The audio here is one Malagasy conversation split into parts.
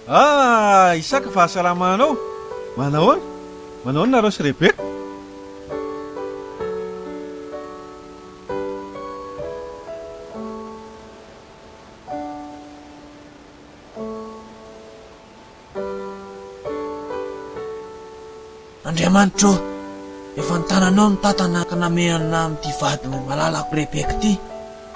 Isaka fahasalamanao. Manahoana? Manahoana nareo sy Rebeka? Andriamanitra, efa nitananao ny tatana ka namehana amin'ity vady malalako Rebeka ity.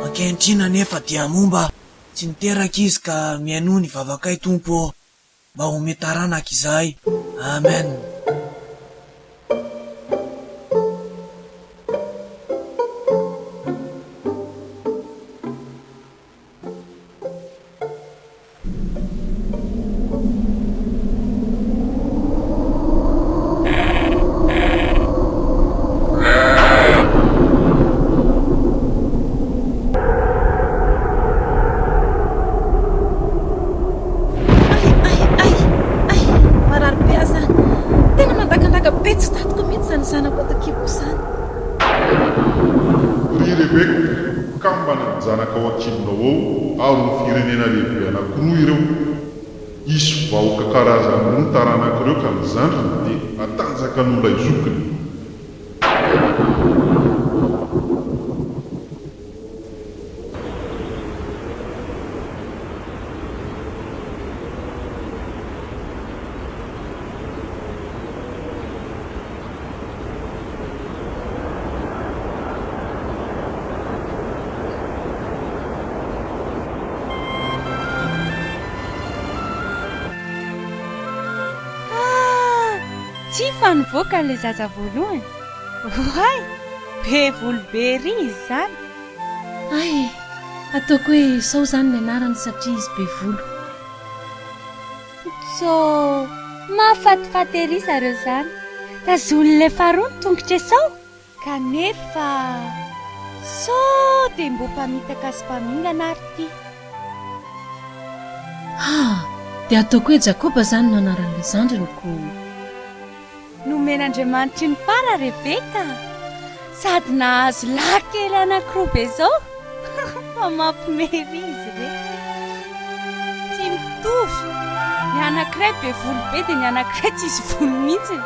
Ankehitriny nefa dia momba tsy niteraka izy ka mihainoa ny vavakay Tompo mba home taranaka izahay. Amen. Zanaka ao an-kilonao ao ary ny firenena lehibe anankiroa ireo. Isy vahoaka karazany taranak'ireo ka mizandrina dia atanjaka n'olona izokiny. Tsy fanovoaka le zaza voalohany. Oay, be volobe ry izy zany. Ay, ataoko hoe Esao zany ny anarany satria izy be volo. So mahafatifaty ery zareo zany. Tazony le faharoa ny tongotra Esao. Kanefa sao dia mbo mpamitaka sy mpamingana ary ty. Dia ataoko hoe Jakoba zany no anaran'ilay zandriniko. Nomen'Andriamanitra ny fara Rebeka, sady nahazo lahy kely anankiroa be zao. Fa mampimery izy re. Tsy mitovy. Ny anankiray be volo be dia ny anankiray tsisy volo mihitsy.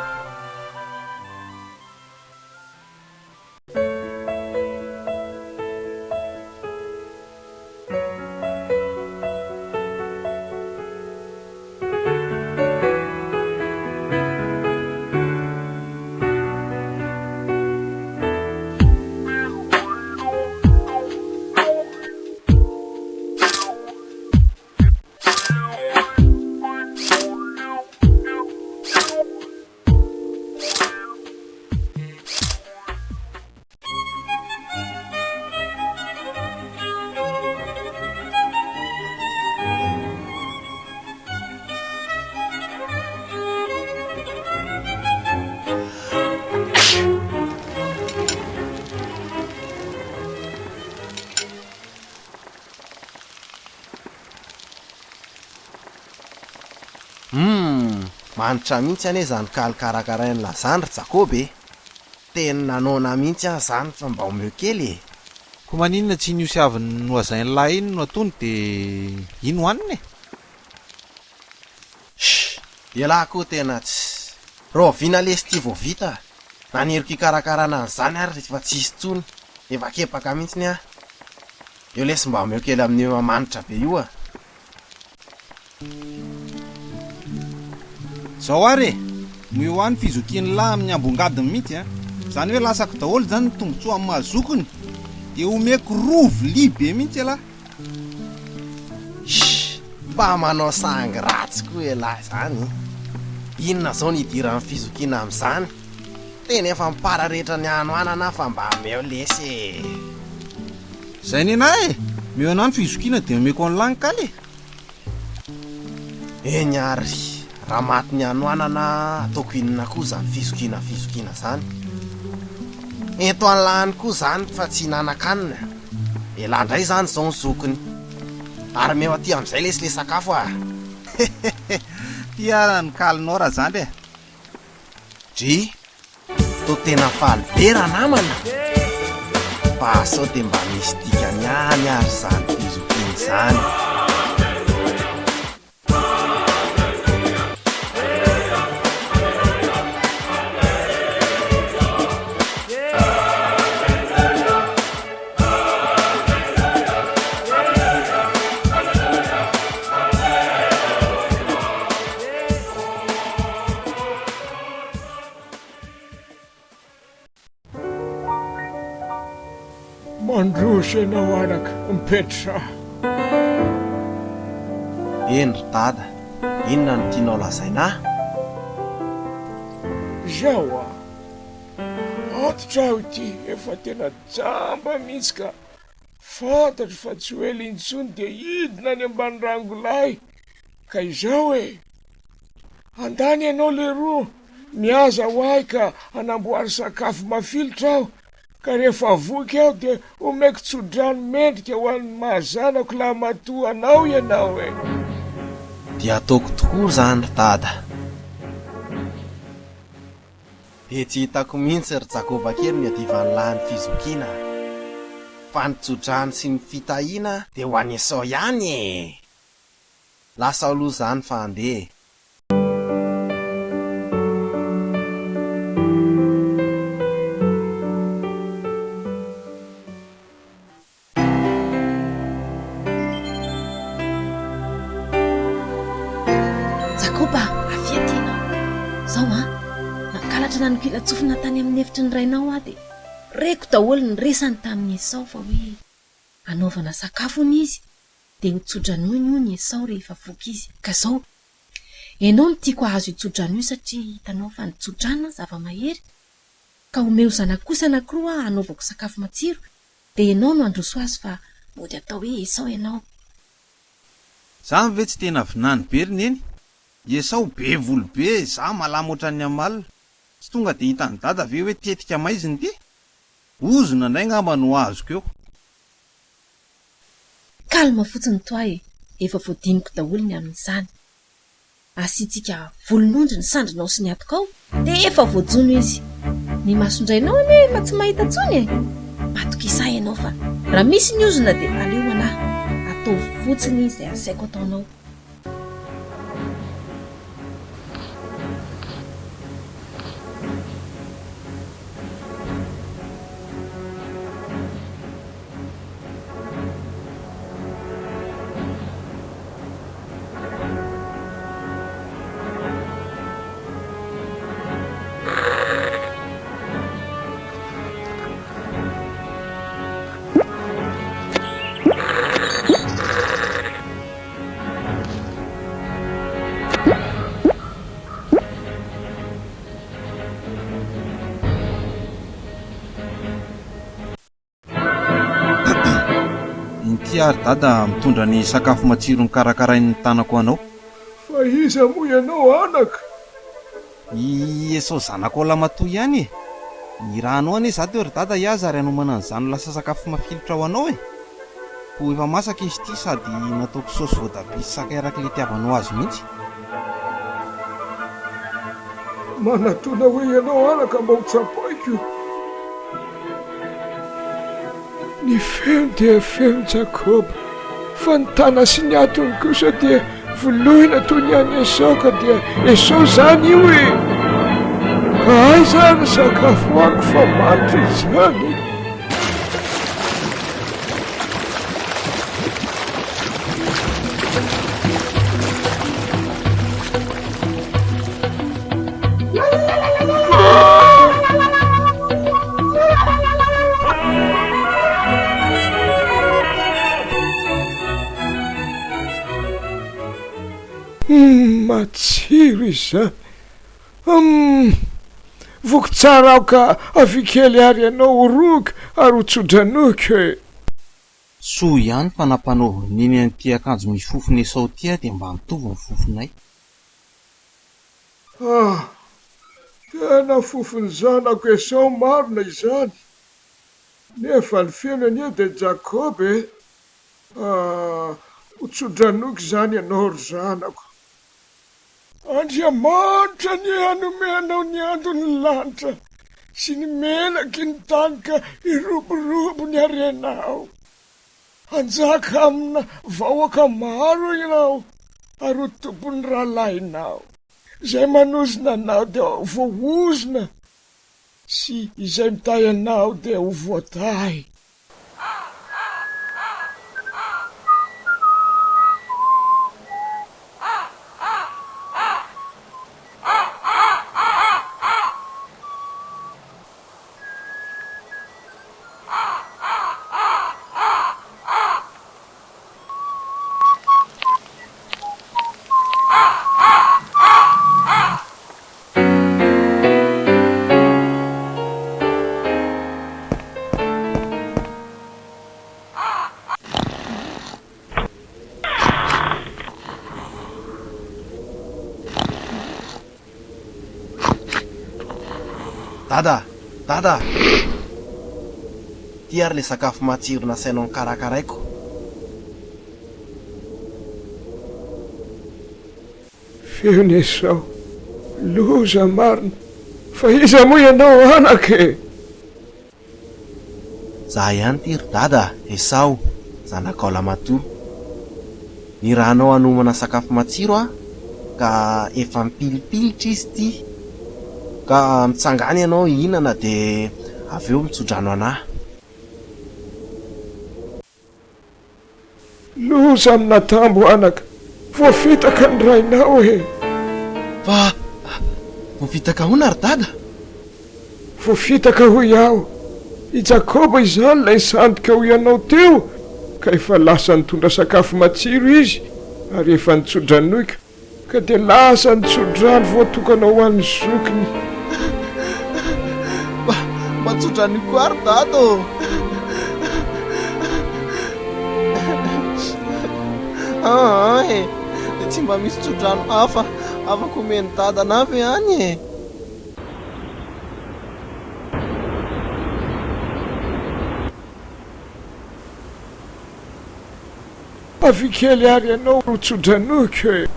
Manitra mihitsy ane zany kalikarakarain'ny lazandra Jakoba e. Teny nanona mihitsy aho zany fa mba omeo kely e. Ko maninona tsy nio siaviny noazain'ny lahy iny no atony dia ino hoaniny e? Ialahy koa tena tsy. Raha viana lesy ty vao vita, naneriko ikarakarana an'izany ary rehefa tsisy tsony. Efa kepaka mihitsy ny aho. Eo lesy mba omeo kely amin'ny manitra be io a. Zao ary e, mio any fizokian'ny lahy amin'ny ambongadiny mihitsy a. Zany hoe lasako daholo zany ny tombotsoa amin'ny mahazokony. Dia omeko rovo libe mihitsy ala. Mba manao sangy ratsy koa ialahy zany. Inona zao ny idiran'ny fizokiana amin'izany? Tena efa mipara rehetra ny anoanana fa mba meo lesy e. Zay nena e, meo anao ny fizokiana dia omeko an'lany kaly e. Eny ary. Raha maty ny anoanana ataoko inona koa zany fizokiana zany. Eto an'lany koa zany fa tsy nanan-kanina. Elandray zany zao ny zokony. Ary meo aty amin'izay lesy le sakafo a. Tia ny kalinao raha zany e. Dry, to tena faly be raha namana. Mba sao dia mba misy dikany any ary zany fizokiana zany. osa ianao anaka mipetra. Eny ry dada, inona no tianao lazaina? Zao atotra aho ity efa tena jamba mihitsy ka fantatro fa tsy hoe lintsony dia hidina any ambany rangolahy ka izao andany ianao leroa miaza ho ahy ka anamboary sakafo mafilotra aho ka rehefa voky aho dia omeko tsodrano mendrika ho an'ny mahazanako laha matoa anao ianao dia ataoko tokoa zany ry dada. Dia tsy hitako mihitsy ry Jakoba kely ny adivan'ny lahy ny fizokiana fa ny tsodrano sy ny fitahiana dia ho an'ny Esao ihany lasa aloha zany fa andeha. Jakoba, avia tianao zao nakalatra nanokilatsofina tany amin'ny efitry ny rainao dia reko daholo ny resany tamin'ny Esao fa hoe anaovana sakafony izy dia hotsodranoiny io ny Esao rehefa voky izy. Ka zao ianao no tiako ahazo hitsodrano io satria hitanao fa nitsodrana zava-mahery ka omeo zanako kosa anankiroa anaovako sakafo matsiro dia ianao no androso azy fa mody atao hoe Esao ianao. Za ve tsy tena vinany be rineny? Esao be volo be, za malama ohatran'ny amalina. Tsy tonga dia hitany dada ve hoe tetika maiziny ty? Ozona indray ngamba no azoko eo. Kalma fotsiny toa efa voadiniko daholo ny amin'izany. Asiantsika volon'ondry ny sandrinao sy ny atokao dia efa voajono izy. Ny masondrainao efa tsy mahita tsony matokisa ianao fa raha misy ny ozona dia aleo anahy atao fotsiny izay asaiko ataonao. Ary dada mitondra ny sakafo matsiro ny karakarain'ny tanako anao. Fa iza moa ianao anaka? I Esao zanako lamatoa ihany ny raha anao anie za teo ry dada iaza ary anomana an'izany lasa sakafo mafilotra ho anao ho efa masaka izy ity sady nataoko saosy voatabia sy sakay araka le tiavanao azy mihitsy. Manatona hoe ianao anaka mba ho tsapaiko. Ny feo dia feo Jakoba fa ny tana sy ny atony kosa dia volohina toy ny any Esao ka dia Esao zany io ay zany sakafo ako fa matra izany. Matsiro izany. Voky tsara aho ka avikely ary ianao roka ary hotsodranoiko Soa ihany fa nampanaovy niny an'ity akanjo misy fofony Esao tia dia mba mitovy ny fofonay. Tena fofony zanako Esao marina izany. Nefa ny feno anie dia Jakoba hotsodranoiko izany ianao ry zanako. Andriamanitra ny hanomenao ny andony lanitra sy ny menaky ny tany ka iroborobo ny arenao. Anjaka amina vahoaka maro ianao ary ho tompony rahalahinao. Izay manozona anao dia ho voaozona sy izay mitahy anao dia ho voatahy. Dada, ty ary le sakafo matsiro nasainao nikarakaraiko. Feony Esao, loza marina, fa iza moa ianao anake? Za ihany ty ry dada, Esao, zanakao lamatoa. Ny rahanao hanomana sakafo matsiro ka efa mipilipilitra izy ty, ka mitsangany ianao hihinana de avy eo mitsodrano anahy. Loza amina tambo anaka, voafitaka ny rainao e. Fa voafitaka hoana ry dada? Voafitaka ho iaho. I Jakoba izany lay sandoka ho ianao teo, ka efa lasa nitondra sakafo matsiro izy, ary efa nitsodranoika, ka dia lasa nitsodrano voatokanao ho an'ny zokiny. Matsodranoiko ary dada ô. De tsy mba misy tsodrano hafa afaka omeny dada navy any e. Afikely ary ianao ro tsodranoiko e.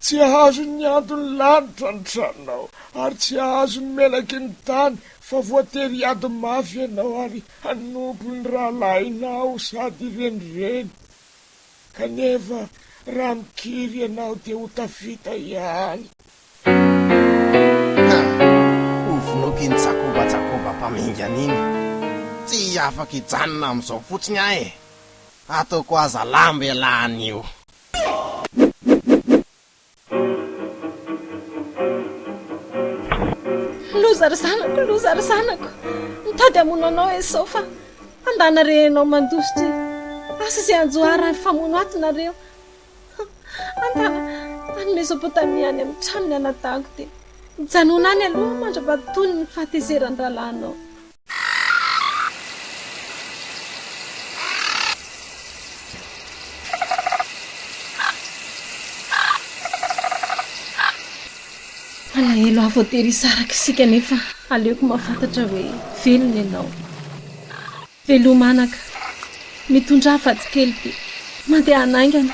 Tsy ahazo ny andony lanitra ny tranonao, ary tsy ahazo ny melaky ny tany, fa voatery ady mafy ianao ary hanompo ny rahalahinao sady renireny. Kanefa raha mikiry ianao dia ho tafita ihany. Ovinoky ny Jakoba mpamingana iny. Tsy afaka hijanona amin'izao fotsiny ahy e. Ataoko aza lamba ialahany io. Loza ry zanako, mitady hamono anao Esao fa andana renao mandositry. Asa izay anjoara ny famono ato nareo. Andana any Mesopotamia any amin'ny tranony anadako dia mijanona any aloha mandra-batony ny fahatezeran'ny rahalahinao. Alahelo avoatery hisaraka isika nefa aleoko mahafantatra hoe velona ianao. Velomanaka, mitondra afatsy kely dia mandeha anaingana.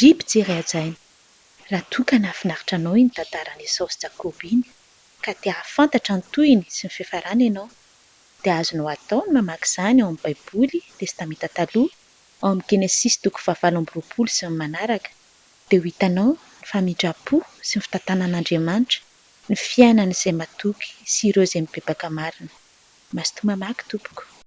Ry mpijery ajaina, raha toka nahafinaritra anao iny tantaran'i Esao sy Jakoba iny, ka te hahafantatra ny tohiny sy ny fiafarany ianao, dia azonao atao ny mamaky izany ao amin'ny Baiboly, testamenta taloha, ao amin'ny Genesis 7:20 sy ny manaraka, dia ho hitanao ny famindrapo sy ny fitantanan'Andriamanitra, ny fiainana izay matoky sy ireo izay mibebaka marina. Mazotoa mamaky tompoko.